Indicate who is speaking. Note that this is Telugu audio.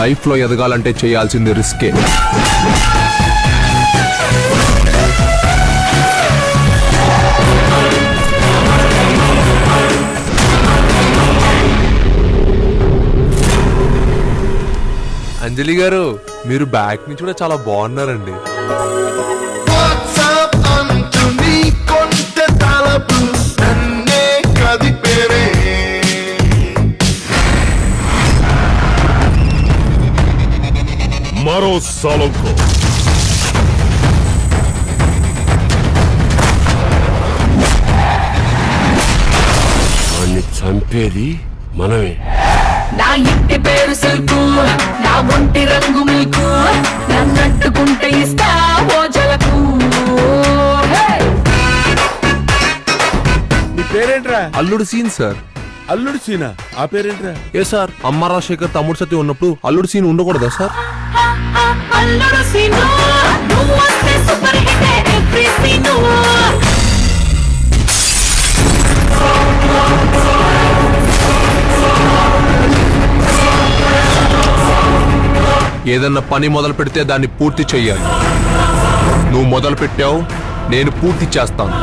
Speaker 1: లైఫ్ లో ఎదగాలంటే చేయాల్సింది రిస్కే. అంజలి గారు, మీరు బ్యాక్ నుంచి కూడా చాలా బాగున్నారండి.
Speaker 2: మరో సాలంకో వాణ్ణి చంపేది మనమే.
Speaker 3: నా ఇంటి పేరు సిల్కు, నా ఒంటి రంగు మిల్కు, నన్నట్టుకుంటే ఇస్తా ఓజలకు.
Speaker 2: నీ పేరేంట్రా?
Speaker 1: అల్లుడు సీన్ సార్.
Speaker 2: అల్లుడు సీనా? ఆ పేరేంట్రా?
Speaker 1: ఏ సార్, అమ్మ రాజశేఖర్ తమ్ముడు సత్యం ఉన్నప్పుడు అల్లుడు సీన్ ఉండకూడదా సార్?
Speaker 3: అల్లుడు సీను, నువ్వు వస్తే సూపర్ హిట్ ఎవ్రీ సీను.
Speaker 1: ఏదన్నా పని మొదలు పెడితే దాన్ని పూర్తి చెయ్యాలి. నువ్వు మొదలు పెట్టావు, నేను పూర్తి చేస్తాను.